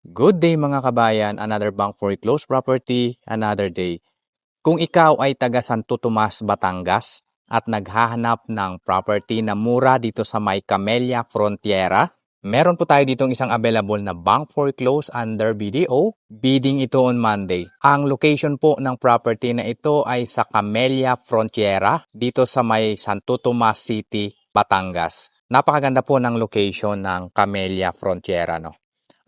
Good day mga kabayan, another bank foreclosed property, another day. Kung ikaw ay taga Santo Tomas, Batangas at naghahanap ng property na mura dito sa may Camellia Frontiera, meron po tayo ditong isang available na bank foreclosed under BDO. Bidding ito on Monday. Ang location po ng property na ito ay sa Camellia Frontiera dito sa may Santo Tomas City, Batangas. Napakaganda po ng location ng Camellia Frontiera, no?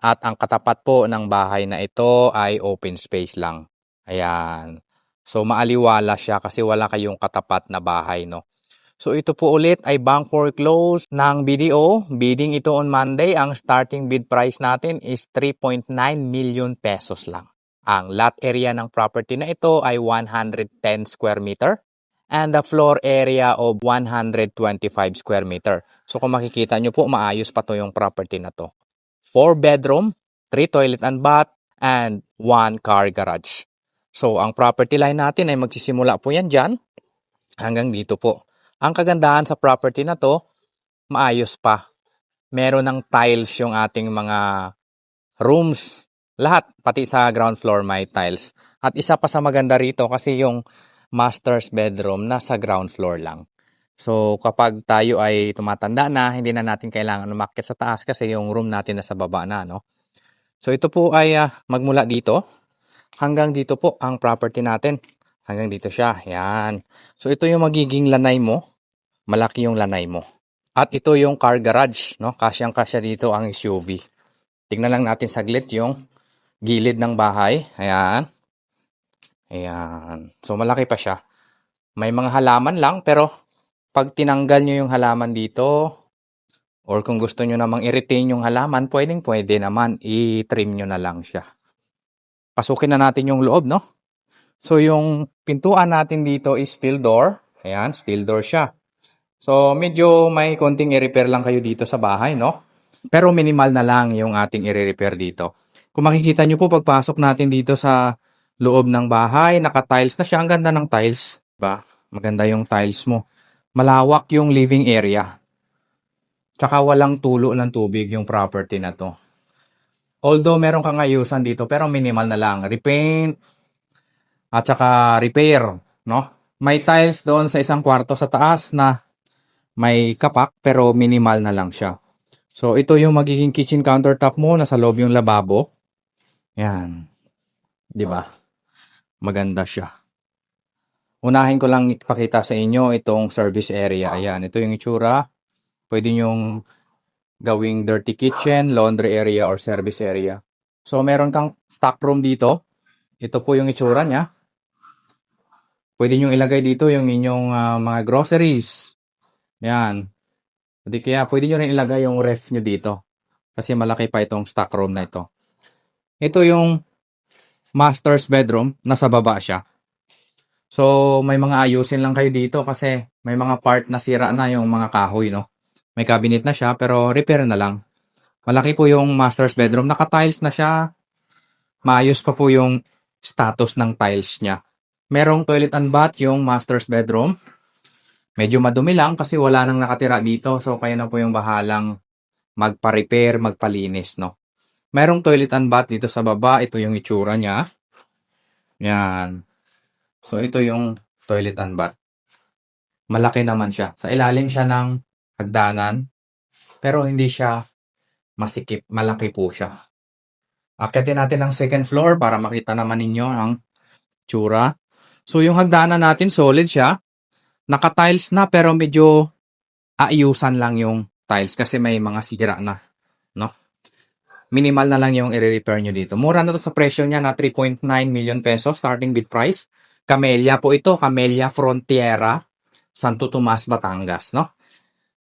At ang katapat po ng bahay na ito ay open space lang. Ayan. So maaliwala siya kasi wala kayong katapat na bahay, no? So ito po ulit ay bank foreclosed ng BDO. Bidding ito on Monday. Ang starting bid price natin is 3.9 million pesos lang. Ang lot area ng property na ito ay 110 square meter and the floor area of 125 square meter. So kung makikita nyo po, maayos pa to yung property na to. 4 bedroom, 3 toilet and bath, and 1 car garage. So, ang property line natin ay magsisimula po yan dyan hanggang dito po. Ang kagandahan sa property na to, maayos pa. Meron ng tiles yung ating mga rooms. Lahat, pati sa ground floor may tiles. At isa pa sa maganda rito kasi yung master's bedroom nasa ground floor lang. So, kapag tayo ay tumatanda na, hindi na natin kailangan umakyat sa taas kasi yung room natin nasa baba na, no? So, ito po ay magmula dito hanggang dito po ang property natin. Hanggang dito siya. Yan. So, ito yung magiging lanay mo. Malaki yung lanay mo. At ito yung car garage, no? Kasyang-kasya dito ang SUV. Tingnan lang natin saglit yung gilid ng bahay. Ayan. Ayan. So, malaki pa siya. May mga halaman lang pero pag tinanggal nyo yung halaman dito, or kung gusto nyo namang i-retain yung halaman, pwede naman, i-trim nyo na lang siya. Pasukin na natin yung loob, no? So, yung pintuan natin dito is steel door. Ayan, steel door siya. So, medyo may konting i-repair lang kayo dito sa bahay, no? Pero minimal na lang yung ating i-repair dito. Kung makikita nyo po, pagpasok natin dito sa loob ng bahay, naka-tiles na siya. Ang ganda ng tiles, ba? Maganda yung tiles mo. Malawak yung living area. Tsaka walang tulo ng tubig yung property na to. Although meron kang ayusan dito pero minimal na lang. Repaint at tsaka repair, no? May tiles doon sa isang kwarto sa taas na may kapak pero minimal na lang siya. So ito yung magiging kitchen countertop mo, nasa loob yung lababo. Yan. 'Di ba? Maganda siya. Unahin ko lang ipakita sa inyo itong service area. Ayan, ito yung itsura. Pwede nyong gawing dirty kitchen, laundry area, or service area. So, meron kang stock room dito. Ito po yung itsura niya. Pwede nyong ilagay dito yung inyong mga groceries. Ayan. Hindi kaya pwede nyo rin ilagay yung ref nyo dito. Kasi malaki pa itong stock room na ito. Ito yung master's bedroom. Nasa baba siya. So, may mga ayusin lang kayo dito kasi may mga part na sira na yung mga kahoy, no? May cabinet na siya pero repair na lang. Malaki po yung master's bedroom. Naka-tiles na siya. Maayos pa po yung status ng tiles niya. Merong toilet and bath yung master's bedroom. Medyo madumi lang kasi wala nang nakatira dito. So, kayo na po yung bahalang magpa-repair, magpalinis, no? Merong toilet and bath dito sa baba. Ito yung itsura niya. Yan. So, ito yung toilet and bath. Malaki naman siya. Sa ilalim siya ng hagdanan. Pero hindi siya masikip. Malaki po siya. Akyatin natin ang second floor para makita naman ninyo ang tsura. So, yung hagdanan natin, solid siya. Naka-tiles na pero medyo aayusan lang yung tiles kasi may mga sira na. No? Minimal na lang yung i-repair nyo dito. Mura na to sa presyo niya na 3.9 million pesos starting bid price. Camellia po ito. Camellia Frontiera, Santo Tomas, Batangas. No?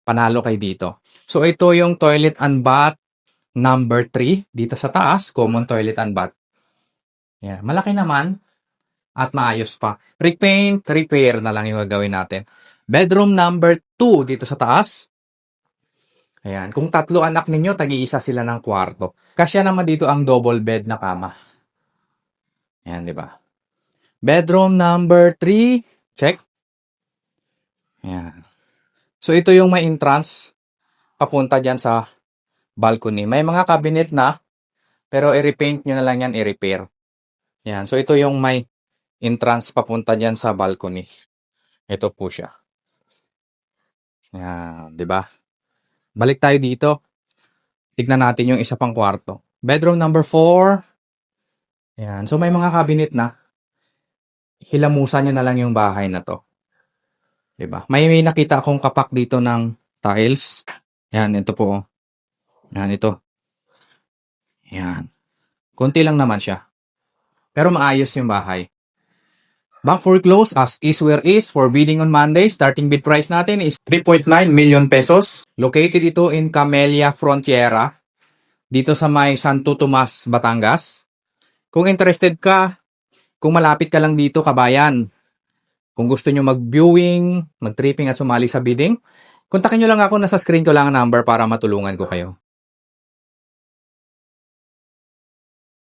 Panalo kayo dito. So, ito yung toilet and bath number 3 dito sa taas. Common toilet and bath. Yeah, malaki naman. At maayos pa. Repaint, repair na lang yung gagawin natin. Bedroom number 2 dito sa taas. Ayan. Kung 3 anak ninyo, tag-iisa sila ng kwarto. Kasya naman dito ang double bed na kama. Ayan, di ba? Bedroom number 3. Check. Ayan. So, ito yung may entrance. Papunta dyan sa balcony. May mga cabinet na. Pero i-repaint nyo na lang yan, i-repair. Yan. So, ito yung may entrance papunta dyan sa balcony. Ito po siya. Yan. Di ba? Balik tayo dito. Tignan natin yung isa pang kwarto. Bedroom number 4. Yan. So, may mga cabinet na. Hilamusan nyo na lang yung bahay na to. Diba? May nakita akong kapak dito ng tiles. Yan, ito po. Yan, ito. Yan. Konti lang naman siya. Pero maayos yung bahay. Bank foreclose as is where is for bidding on Monday. Starting bid price natin is 3.9 million pesos. Located ito in Camellia Frontiera. Dito sa may Santo Tomas, Batangas. Kung interested ka, kung malapit ka lang dito, kabayan, kung gusto nyo mag-viewing, mag-tripping at sumali sa bidding, kontakin nyo lang ako, nasa screen ko lang ang number para matulungan ko kayo.